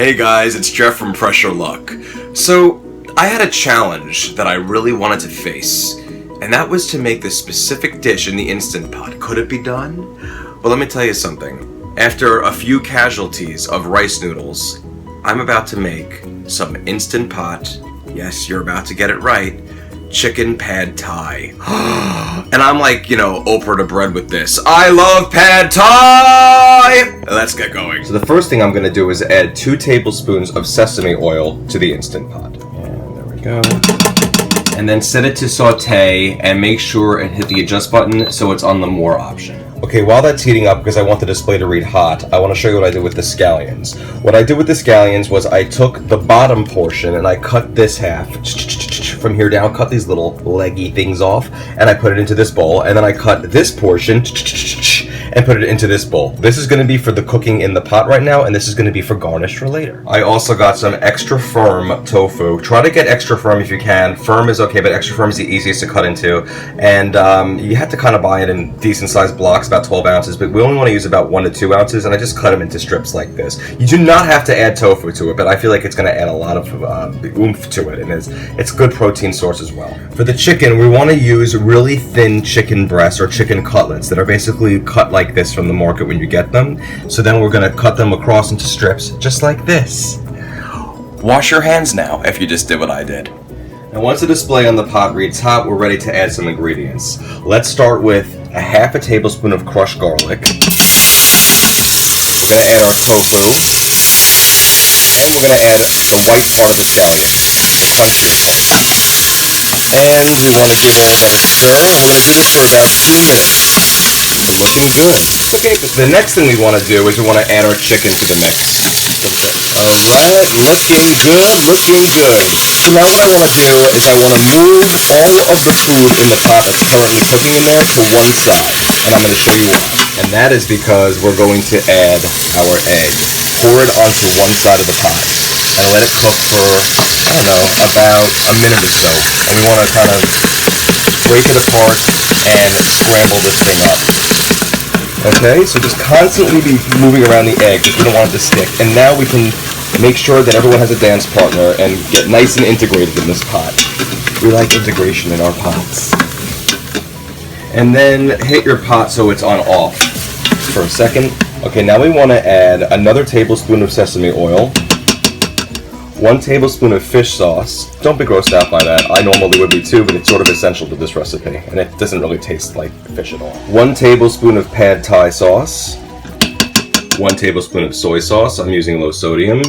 Hey guys, it's Jeff from Pressure Luck. So, I had a challenge that I really wanted to face, and that was to make this specific dish in the Instant Pot. Could it be done? Well, let me tell you something. After a few casualties of rice noodles, I'm about to make some Instant Pot, yes, you're about to get it right, chicken pad thai. And I'm like, Oprah to bread with this. I love pad thai! Let's get going. So the first thing I'm going to do is add 2 tablespoons of sesame oil to the Instant Pot. And there we go. And then set it to saute and make sure and hit the adjust button so it's on the more option. Okay, while that's heating up, because I want the display to read hot, I want to show you what I did with the scallions. What I did with the scallions was I took the bottom portion and I cut this half from here down, cut these little leggy things off, and I put it into this bowl, and then I cut this portion and put it into this bowl. This is going to be for the cooking in the pot right now, and this is going to be for garnish for later. I also got some extra firm tofu. Try to get extra firm if you can. Firm is okay, but extra firm is the easiest to cut into, and you have to kind of buy it in decent sized blocks, about 12 ounces, but we only want to use about 1 to 2 ounces, and I just cut them into strips like this. You do not have to add tofu to it, but I feel like it's going to add a lot of oomph to it, and it's a good protein source as well. For the chicken, we want to use really thin chicken breasts or chicken cutlets that are basically cut like this from the market when you get them. So then we're going to cut them across into strips just like this. Wash your hands now if you just did what I did. And once the display on the pot reads hot, we're ready to add some ingredients. Let's start with a half a tablespoon of crushed garlic. We're going to add our tofu. And we're going to add the white part of the scallion, the crunchier part. And we want to give all that a stir, and we're going to do this for about 2 minutes. Looking good. Okay, the next thing we want to do is we want to add our chicken to the mix. Alright, looking good, looking good. So now what I want to do is I want to move all of the food in the pot that's currently cooking in there to one side. And I'm going to show you why. And that is because we're going to add our egg. Pour it onto one side of the pot. And let it cook for, I don't know, about a minute or so. And we want to kind of break it apart and scramble this thing up. Okay, so just constantly be moving around the egg because we don't want it to stick. And now we can make sure that everyone has a dance partner and get nice and integrated in this pot. We like integration in our pots. And then hit your pot so it's on off for a second. Okay, now we want to add another tablespoon of sesame oil. 1 tablespoon of fish sauce. Don't be grossed out by that. I normally would be too, but it's sort of essential to this recipe, and it doesn't really taste like fish at all. 1 tablespoon of pad thai sauce. 1 tablespoon of soy sauce. I'm using low sodium.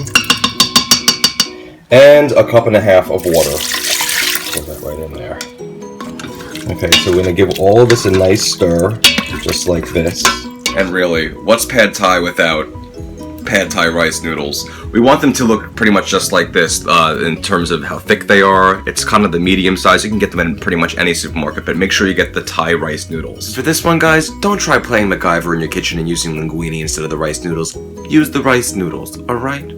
And a 1.5 cups of water. Put that right in there. Okay, so we're going to give all of this a nice stir, just like this. And really, what's pad thai without pad thai rice noodles? We want them to look pretty much just like this in terms of how thick they are. It's kind of the medium size. You can get them in pretty much any supermarket, but make sure you get the Thai rice noodles. For this one, guys, don't try playing MacGyver in your kitchen and using linguine instead of the rice noodles. Use the rice noodles, alright?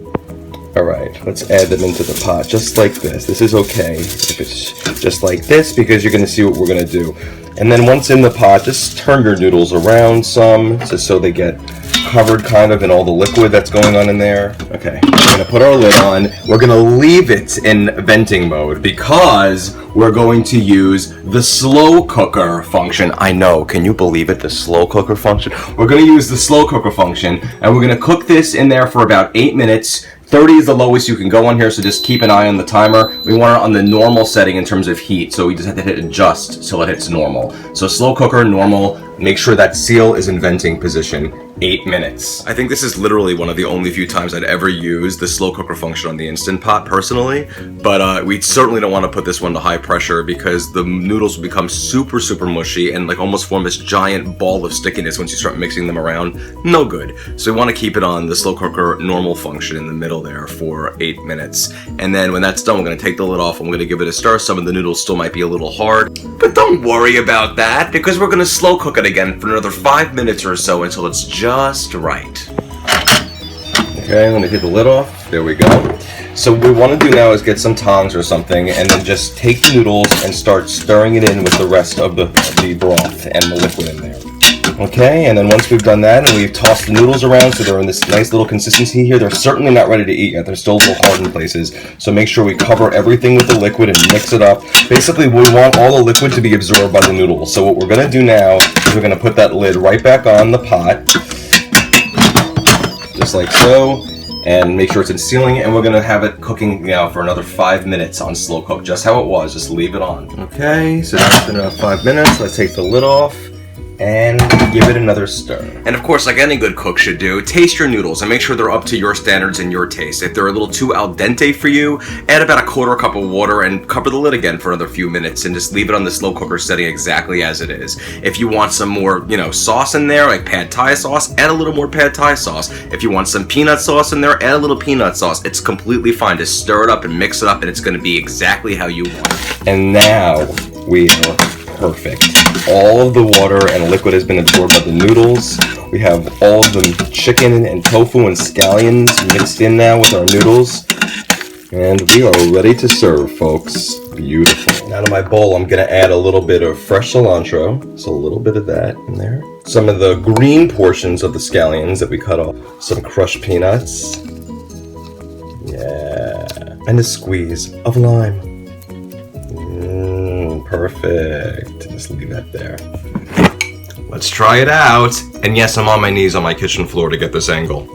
Alright, let's add them into the pot just like this. This is okay if it's just like this because you're going to see what we're going to do. And then once in the pot, just turn your noodles around some just so they get covered kind of in all the liquid that's going on in there. Okay, we're going to put our lid on. We're going to leave it in venting mode because we're going to use the slow cooker function. I know, can you believe it? The slow cooker function? We're going to use the slow cooker function and we're going to cook this in there for about 8 minutes. 30 is the lowest you can go on here, so just keep an eye on the timer. We want it on the normal setting in terms of heat, so we just have to hit adjust till it hits normal. So slow cooker, normal, make sure that seal is in venting position. 8 minutes. I think this is literally one of the only few times I'd ever use the slow cooker function on the Instant Pot personally, but we certainly don't want to put this one to high pressure because the noodles will become super mushy and like almost form this giant ball of stickiness once you start mixing them around. No good. So we want to keep it on the slow cooker normal function in the middle there for 8 minutes. And then when that's done, we're going to take the lid off and we're going to give it a stir. Some of the noodles still might be a little hard, but don't worry about that because we're going to slow cook it again for another 5 minutes or so until it's just right. Okay, let me get the lid off. There we go. So what we want to do now is get some tongs or something and then just take the noodles and start stirring it in with the rest of the broth and the liquid in there. Okay, and then once we've done that and we've tossed the noodles around so they're in this nice little consistency here, they're certainly not ready to eat yet. They're still a little hard in places. So make sure we cover everything with the liquid and mix it up. Basically, we want all the liquid to be absorbed by the noodles. So what we're going to do now is we're going to put that lid right back on the pot, just like so, and make sure it's in sealing, and we're going to have it cooking now for another 5 minutes on slow cook, just how it was, just leave it on. Okay, so that's been about 5 minutes. Let's take the lid off and give it another stir. And of course, like any good cook should do, taste your noodles and make sure they're up to your standards and your taste. If they're a little too al dente for you, add about a quarter cup of water and cover the lid again for another few minutes and just leave it on the slow cooker setting exactly as it is. If you want some more, sauce in there, like pad thai sauce, add a little more pad thai sauce. If you want some peanut sauce in there, add a little peanut sauce. It's completely fine. Just stir it up and mix it up, and it's going to be exactly how you want it. And now we are perfect. All of the water and liquid has been absorbed by the noodles. We have all of the chicken and tofu and scallions mixed in now with our noodles. And we are ready to serve, folks. Beautiful. Now to my bowl, I'm going to add a little bit of fresh cilantro. So a little bit of that in there. Some of the green portions of the scallions that we cut off. Some crushed peanuts. Yeah. And a squeeze of lime. Perfect. Just leave that there. Let's try it out. And yes, I'm on my knees on my kitchen floor to get this angle.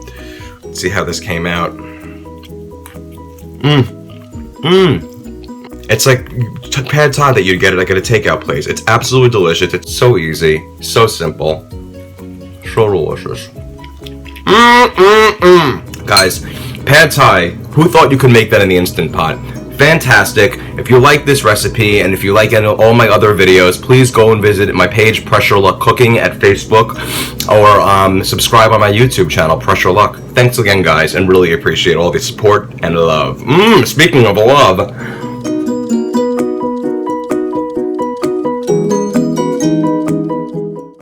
Let's see how this came out. It's like pad thai that you'd get at a takeout place. It's absolutely delicious. It's so easy, so simple, so delicious. Guys, pad thai. Who thought you could make that in the Instant Pot? Fantastic. If you like this recipe and if you like all my other videos, please go and visit my page Pressure Luck Cooking at Facebook, or subscribe on my YouTube channel Pressure Luck. Thanks again, guys, and really appreciate all the support and love. Speaking of love,